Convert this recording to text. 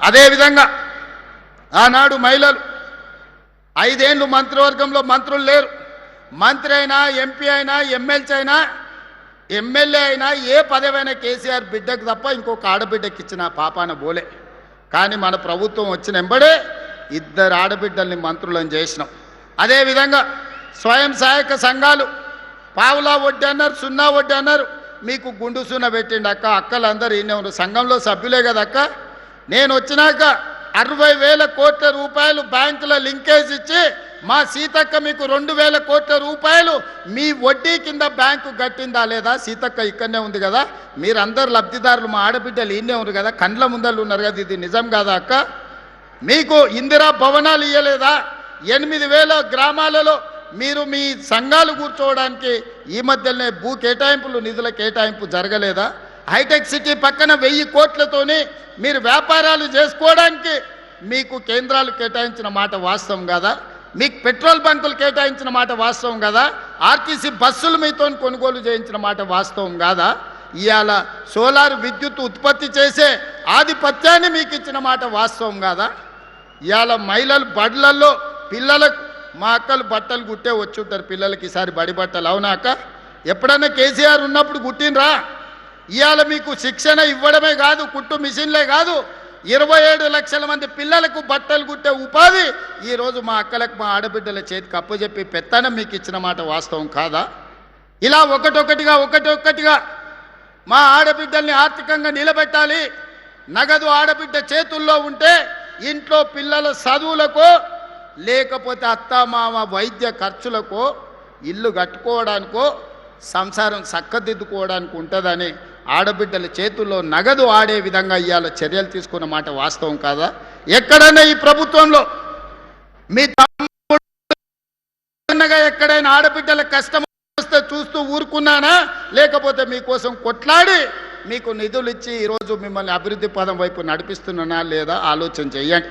అదేవిధంగా ఆనాడు మహిళలు 5 ఏళ్ళు మంత్రివర్గంలో మంత్రులు లేరు. మంత్రి అయినా, ఎంపీ అయినా, ఎమ్మెల్సీ అయినా, ఎమ్మెల్యే అయినా, ఏ పదవైనా కేసీఆర్ బిడ్డకు తప్ప ఇంకొక ఆడబిడ్డకి ఇచ్చిన పాపాన బోలే. కానీ మన ప్రభుత్వం వచ్చిన వెంబడే 2 ఆడబిడ్డల్ని మంత్రులను చేసినాం. అదేవిధంగా స్వయం సహాయక సంఘాలు పావులా వడ్డీ అన్నారు, సున్నా వడ్డీ అన్నారు. మీకు గుండు సున్నా పెట్టిండి అక్క. అక్కలందరూ ఈయన ఉన్నారు, సంఘంలో సభ్యులే కదా అక్క. నేను వచ్చినాక 60,000 కోట్ల రూపాయలు బ్యాంకుల లింకేజ్ ఇచ్చి మా సీతక్క మీకు 2,000 కోట్ల రూపాయలు మీ వడ్డీ కింద బ్యాంకు కట్టిందా లేదా? సీతక్క ఇక్కడనే ఉంది కదా, మీరందరు లబ్ధిదారులు, మా ఆడబిడ్డలు ఈయనే ఉన్నారు కదా, కండ్ల ముందలు ఉన్నారు కదా, ఇది నిజం కాదా అక్క? మీకు ఇందిరా భవనాలు ఇవ్వలేదా? 8,000 గ్రామాలలో మీరు మీ సంఘాలు కూర్చోవడానికి ఈ మధ్యనే భూ కేటాయింపులు, నిధుల కేటాయింపు జరగలేదా? హైటెక్ సిటీ పక్కన 1000 కోట్లతోని మీరు వ్యాపారాలు చేసుకోవడానికి మీకు కేంద్రాలు కేటాయించిన మాట వాస్తవం కదా? మీకు పెట్రోల్ బంకులు కేటాయించిన మాట వాస్తవం కదా? ఆర్టీసీ బస్సులు మీతో కొనుగోలు చేయించిన మాట వాస్తవం కాదా? ఇవాళ సోలార్ విద్యుత్ ఉత్పత్తి చేసే ఆధిపత్యాన్ని మీకు ఇచ్చిన మాట వాస్తవం కాదా? ఇవాళ మహిళలు బడులలో పిల్లలకు, మా అక్కలు బట్టలు గుట్టే వచ్చి ఉంటారు పిల్లలకి ఈసారి బడి బట్టలు, అవునా అక్క? ఎప్పుడన్నా కేసీఆర్ ఉన్నప్పుడు గుట్టినరా? ఇవాళ మీకు శిక్షణ ఇవ్వడమే కాదు, కుట్టు మిషన్లే కాదు, 27 లక్షల మంది పిల్లలకు బట్టలు కుట్టే ఉపాధి ఈరోజు మా అక్కలకు, మా ఆడబిడ్డల చేతికి అప్పచెప్పి పెత్తనం మీకు ఇచ్చిన మాట వాస్తవం కాదా? ఇలా ఒకటొక్కటిగా మా ఆడబిడ్డల్ని ఆర్థికంగా నిలబెట్టాలి. నగదు ఆడబిడ్డ చేతుల్లో ఉంటే ఇంట్లో పిల్లల చదువులకో, లేకపోతే అత్తామామ వైద్య ఖర్చులకో, ఇల్లు కట్టుకోవడానికో, సంసారం చక్కదిద్దుకోవడానికి ఉంటుందని ఆడబిడ్డల చేతుల్లో నగదు ఆడే విధంగా ఇవాళ చర్యలు తీసుకున్న మాట వాస్తవం కాదా? ఎక్కడైనా ఈ ప్రభుత్వంలో మీ తమ్ముడుగా ఎక్కడైనా ఆడబిడ్డల కష్టం వస్తే చూస్తూ ఊరుకున్నానా? లేకపోతే మీకోసం కొట్లాడి మీకు నిధులు ఇచ్చి ఈరోజు మిమ్మల్ని అభివృద్ధి పదం వైపు నడిపిస్తున్నానా లేదా? ఆలోచన చేయండి.